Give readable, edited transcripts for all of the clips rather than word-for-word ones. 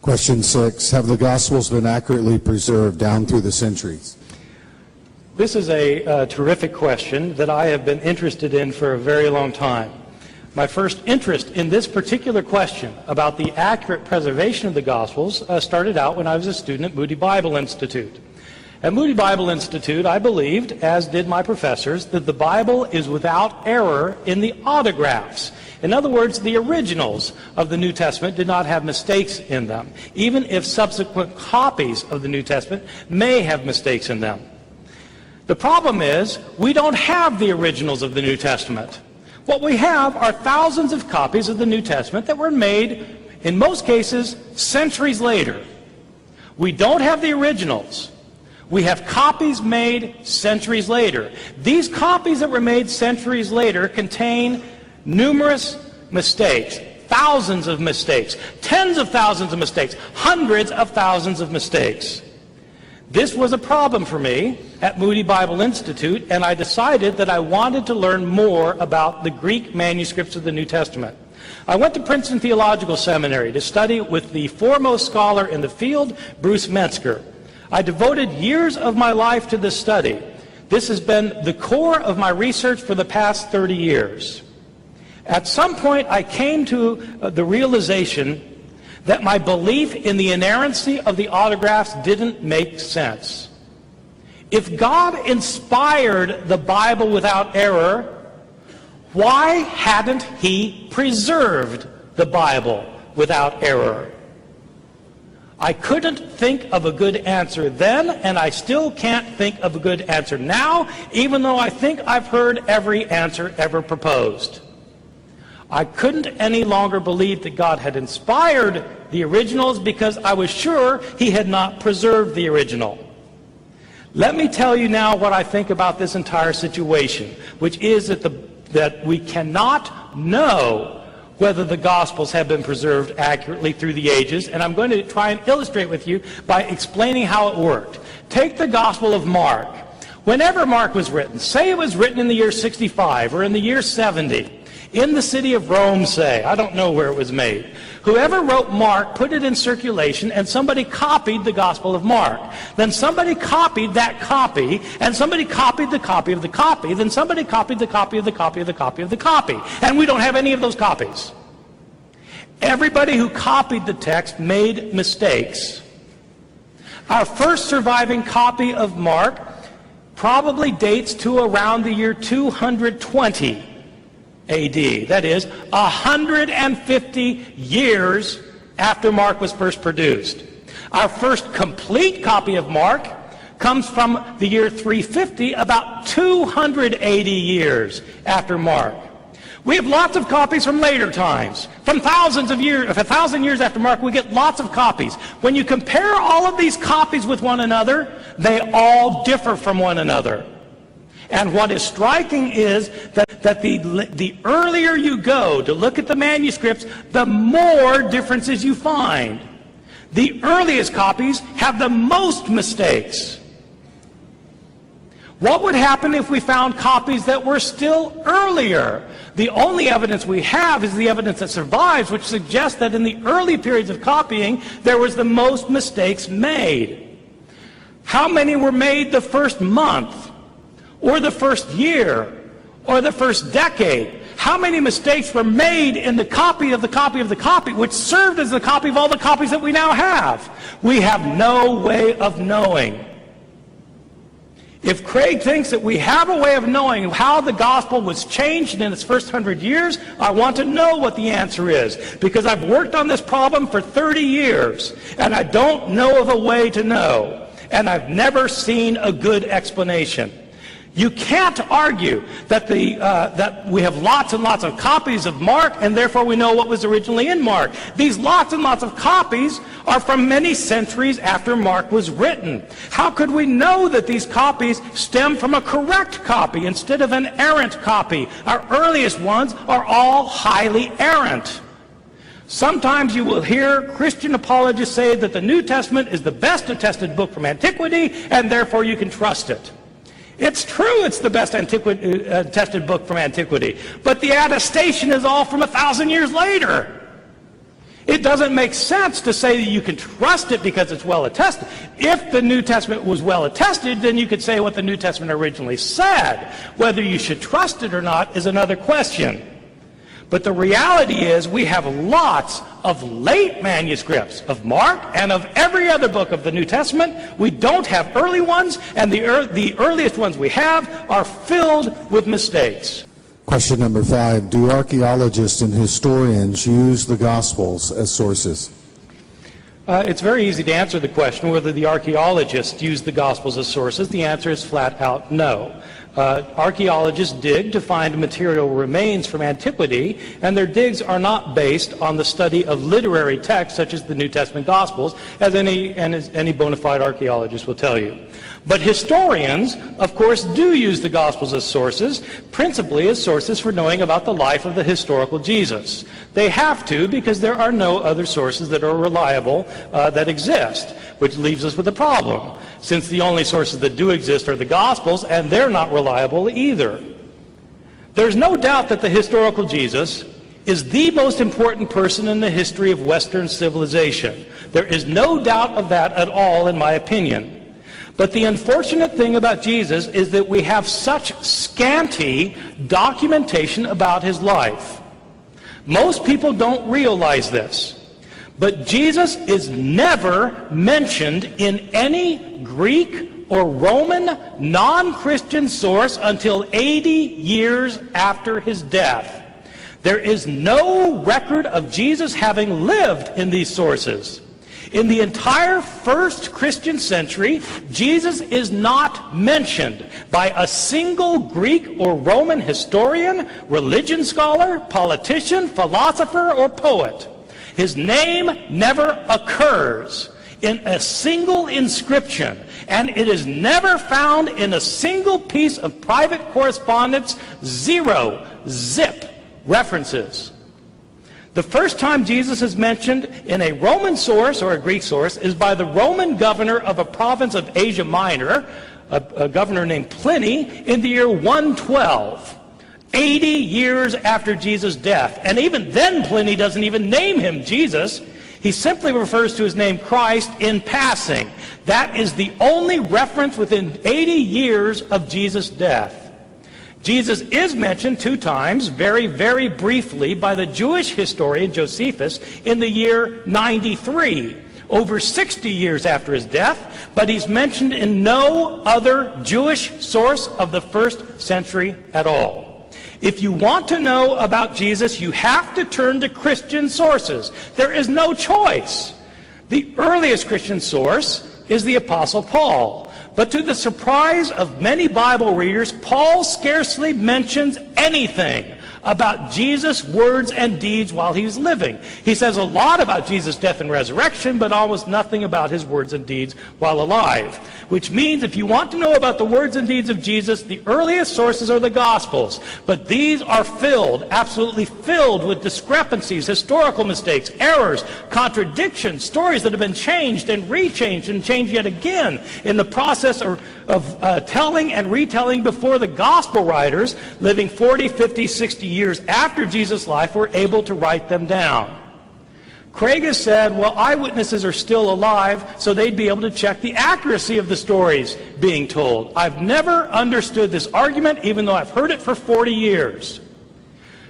Question 6. Have the Gospels been accurately preserved down through the centuries? This is a terrific question that I have been interested in for a very long time. My first interest in this particular question about the accurate preservation of the Gospels started out when I was a student at Moody Bible Institute. At Moody Bible Institute, I believed, as did my professors, that the Bible is without error in the autographs. In other words, the originals of the New Testament did not have mistakes in them, even if subsequent copies of the New Testament may have mistakes in them. The problem is, we don't have the originals of the New Testament. What we have are thousands of copies of the New Testament that were made, in most cases, centuries later. We don't have the originals. We have copies made centuries later. These copies that were made centuries later contain numerous mistakes, thousands of mistakes, tens of thousands of mistakes, hundreds of thousands of mistakes. This was a problem for me at Moody Bible Institute, and I decided that I wanted to learn more about the Greek manuscripts of the New Testament. I went to Princeton Theological Seminary to study with the foremost scholar in the field, Bruce Metzger. I devoted years of my life to this study. This has been the core of my research for the past 30 years. At some point, I came to the realization that my belief in the inerrancy of the autographs didn't make sense. If God inspired the Bible without error, why hadn't He preserved the Bible without error? I couldn't think of a good answer then, and I still can't think of a good answer now, even though I think I've heard every answer ever proposed. I couldn't any longer believe that God had inspired the originals because I was sure He had not preserved the original. Let me tell you now what I think about this entire situation, which is that we cannot know whether the Gospels have been preserved accurately through the ages, and I'm going to try and illustrate with you by explaining how it worked. Take the Gospel of Mark. Whenever Mark was written, say it was written in the year 65 or in the year 70, in the city of Rome, say, I don't know where it was made. Whoever wrote Mark put it in circulation, and somebody copied the Gospel of Mark. Then somebody copied that copy, and somebody copied the copy of the copy, then somebody copied the copy of the copy of the copy of the copy. And we don't have any of those copies. Everybody who copied the text made mistakes. Our first surviving copy of Mark probably dates to around the year 220 A.D. That is, 150 years after Mark was first produced. Our first complete copy of Mark comes from the year 350, about 280 years after Mark. We have lots of copies from later times. From thousands of years, 1,000 years after Mark, we get lots of copies. When you compare all of these copies with one another, they all differ from one another. And what is striking is that the earlier you go to look at the manuscripts, the more differences you find. The earliest copies have the most mistakes. What would happen if we found copies that were still earlier? The only evidence we have is the evidence that survives, which suggests that in the early periods of copying, there was the most mistakes made. How many were made the first month, or the first year, or the first decade? How many mistakes were made in the copy of the copy of the copy, which served as the copy of all the copies that we now have? We have no way of knowing. If Craig thinks that we have a way of knowing how the gospel was changed in its first 100 years, I want to know what the answer is, because I've worked on this problem for 30 years, and I don't know of a way to know, and I've never seen a good explanation. You can't argue that we have lots and lots of copies of Mark, and therefore we know what was originally in Mark. These lots and lots of copies are from many centuries after Mark was written. How could we know that these copies stem from a correct copy instead of an errant copy? Our earliest ones are all highly errant. Sometimes you will hear Christian apologists say that the New Testament is the best attested book from antiquity, and therefore you can trust it. It's true it's the best attested book from antiquity, but the attestation is all from 1,000 years later. It doesn't make sense to say that you can trust it because it's well attested. If the New Testament was well attested, then you could say what the New Testament originally said. Whether you should trust it or not is another question. But the reality is we have lots of late manuscripts of Mark and of every other book of the New Testament. We don't have early ones, and the earliest ones we have are filled with mistakes. Question number 5. Do archaeologists and historians use the Gospels as sources? It's very easy to answer the question whether the archaeologists use the Gospels as sources. The answer is flat out no. Archaeologists dig to find material remains from antiquity, and their digs are not based on the study of literary texts such as the New Testament Gospels, as any bona fide archaeologist will tell you. But historians, of course, do use the Gospels as sources, principally as sources for knowing about the life of the historical Jesus. They have to because there are no other sources that are reliable that exist, which leaves us with a problem, since the only sources that do exist are the Gospels, and they're not reliable either. There's no doubt that the historical Jesus is the most important person in the history of Western civilization. There is no doubt of that at all, in my opinion. But the unfortunate thing about Jesus is that we have such scanty documentation about his life. Most people don't realize this. But Jesus is never mentioned in any Greek or Roman non-Christian source until 80 years after his death. There is no record of Jesus having lived in these sources. In the entire first Christian century, Jesus is not mentioned by a single Greek or Roman historian, religion scholar, politician, philosopher, or poet. His name never occurs in a single inscription, and it is never found in a single piece of private correspondence. Zero, zip, references. The first time Jesus is mentioned in a Roman source or a Greek source is by the Roman governor of a province of Asia Minor, a governor named Pliny, in the year 112. 80 years after Jesus' death. And even then Pliny doesn't even name him Jesus. He simply refers to his name Christ in passing. That is the only reference within 80 years of Jesus' death. Jesus is mentioned 2 times, very, very briefly, by the Jewish historian Josephus in the year 93, over 60 years after his death, but he's mentioned in no other Jewish source of the first century at all. If you want to know about Jesus, you have to turn to Christian sources. There is no choice. The earliest Christian source is the Apostle Paul. But to the surprise of many Bible readers, Paul scarcely mentions anything about Jesus' words and deeds while he's living. He says a lot about Jesus' death and resurrection, but almost nothing about his words and deeds while alive. Which means if you want to know about the words and deeds of Jesus, the earliest sources are the Gospels. But these are filled, absolutely filled with discrepancies, historical mistakes, errors, contradictions, stories that have been changed and rechanged and changed yet again in the process of telling and retelling before the Gospel writers, living 40, 50, 60 years after Jesus' life, were able to write them down. Craig has said, well, eyewitnesses are still alive, so they'd be able to check the accuracy of the stories being told. I've never understood this argument, even though I've heard it for 40 years.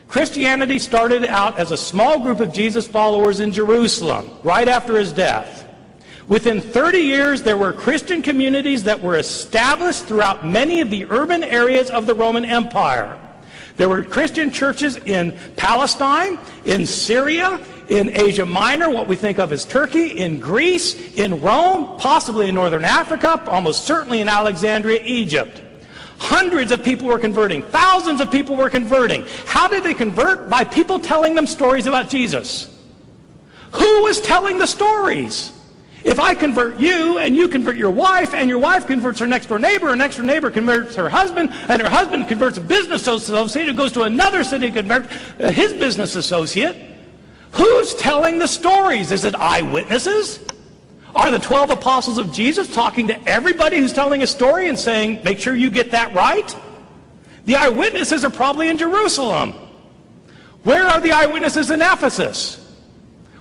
Christianity started out as a small group of Jesus followers in Jerusalem, right after his death. Within 30 years, there were Christian communities that were established throughout many of the urban areas of the Roman Empire. There were Christian churches in Palestine, in Syria, in Asia Minor, what we think of as Turkey, in Greece, in Rome, possibly in northern Africa, almost certainly in Alexandria, Egypt. Hundreds of people were converting. Thousands of people were converting. How did they convert? By people telling them stories about Jesus. Who was telling the stories? If I convert you, and you convert your wife, and your wife converts her next-door neighbor, and next-door neighbor converts her husband, and her husband converts a business associate who goes to another city and converts his business associate, who's telling the stories? Is it eyewitnesses? Are the 12 apostles of Jesus talking to everybody who's telling a story and saying, make sure you get that right? The eyewitnesses are probably in Jerusalem. Where are the eyewitnesses in Ephesus?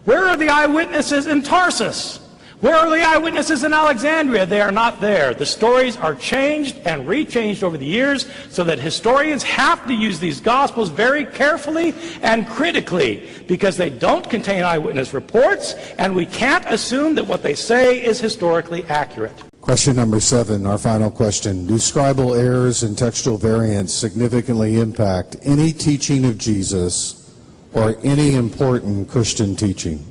Where are the eyewitnesses in Tarsus? Where are the eyewitnesses in Alexandria? They are not there. The stories are changed and rechanged over the years so that historians have to use these Gospels very carefully and critically because they don't contain eyewitness reports, and we can't assume that what they say is historically accurate. Question number 7, our final question. Do scribal errors and textual variants significantly impact any teaching of Jesus or any important Christian teaching?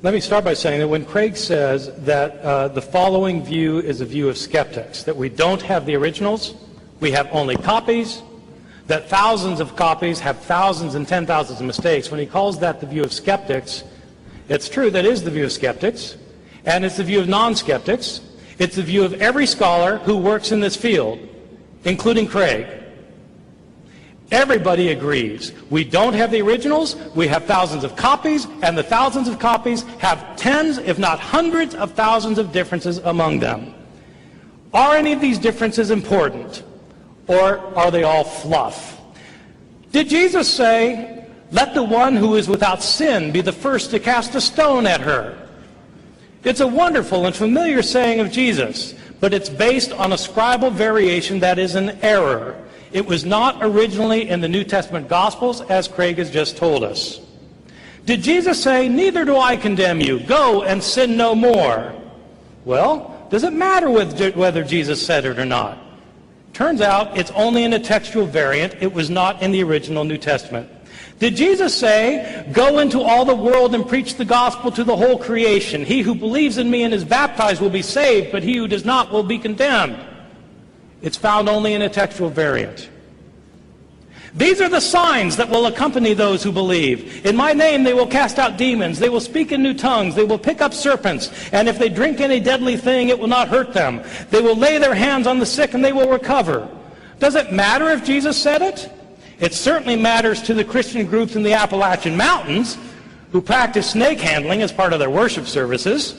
Let me start by saying that when Craig says that the following view is a view of skeptics, that we don't have the originals, we have only copies, that thousands of copies have thousands and 10,000s of mistakes, when he calls that the view of skeptics, it's true that is the view of skeptics, and it's the view of non-skeptics. It's the view of every scholar who works in this field, including Craig. Everybody agrees. We don't have the originals, we have thousands of copies, and the thousands of copies have tens, if not hundreds of thousands of differences among them. Are any of these differences important, or are they all fluff? Did Jesus say, "Let the one who is without sin be the first to cast a stone at her"? It's a wonderful and familiar saying of Jesus, but it's based on a scribal variation that is an error. It was not originally in the New Testament Gospels, as Craig has just told us. Did Jesus say, "Neither do I condemn you, go and sin no more"? Well, does it matter whether Jesus said it or not? Turns out it's only in a textual variant. It was not in the original New Testament. Did Jesus say, "Go into all the world and preach the gospel to the whole creation. He who believes in me and is baptized will be saved, but he who does not will be condemned"? It's found only in a textual variant. These are the signs that will accompany those who believe. In my name they will cast out demons. They will speak in new tongues. They will pick up serpents. And if they drink any deadly thing, it will not hurt them. They will lay their hands on the sick and they will recover. Does it matter if Jesus said it? It certainly matters to the Christian groups in the Appalachian Mountains who practice snake handling as part of their worship services.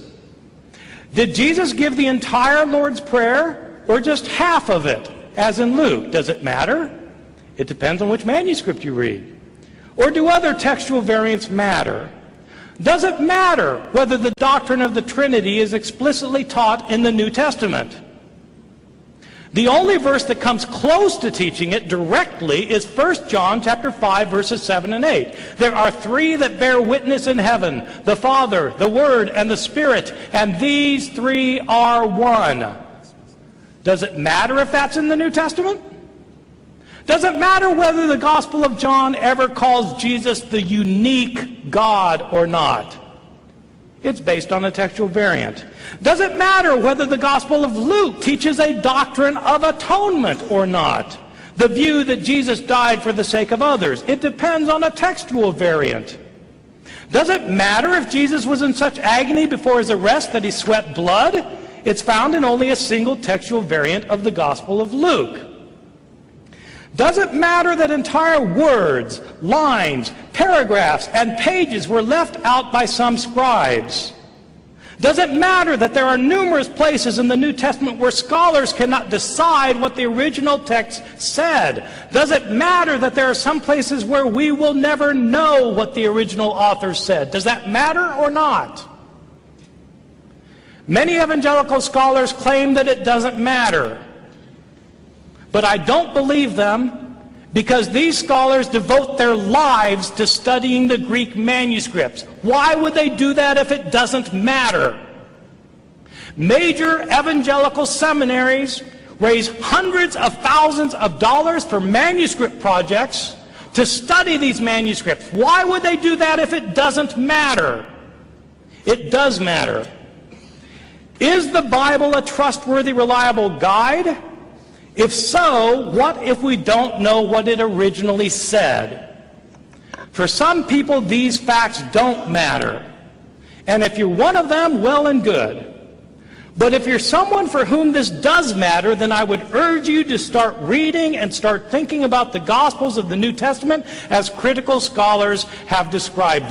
Did Jesus give the entire Lord's Prayer or just half of it, as in Luke? Does it matter? It depends on which manuscript you read. Or do other textual variants matter? Does it matter whether the doctrine of the Trinity is explicitly taught in the New Testament? The only verse that comes close to teaching it directly is 1 John chapter 5, verses 7 and 8. There are three that bear witness in heaven, the Father, the Word, and the Spirit, and these three are one. Does it matter if that's in the New Testament? Does it matter whether the Gospel of John ever calls Jesus the unique God or not? It's based on a textual variant. Does it matter whether the Gospel of Luke teaches a doctrine of atonement or not? The view that Jesus died for the sake of others. It depends on a textual variant. Does it matter if Jesus was in such agony before his arrest that he sweat blood? It's found in only a single textual variant of the Gospel of Luke. Does it matter that entire words, lines, paragraphs, and pages were left out by some scribes? Does it matter that there are numerous places in the New Testament where scholars cannot decide what the original text said? Does it matter that there are some places where we will never know what the original author said? Does that matter or not? Many evangelical scholars claim that it doesn't matter. But I don't believe them, because these scholars devote their lives to studying the Greek manuscripts. Why would they do that if it doesn't matter? Major evangelical seminaries raise hundreds of thousands of dollars for manuscript projects to study these manuscripts. Why would they do that if it doesn't matter? It does matter. Is the Bible a trustworthy, reliable guide? If so, what if we don't know what it originally said? For some people, these facts don't matter. And if you're one of them, well and good. But if you're someone for whom this does matter, then I would urge you to start reading and start thinking about the Gospels of the New Testament as critical scholars have described them.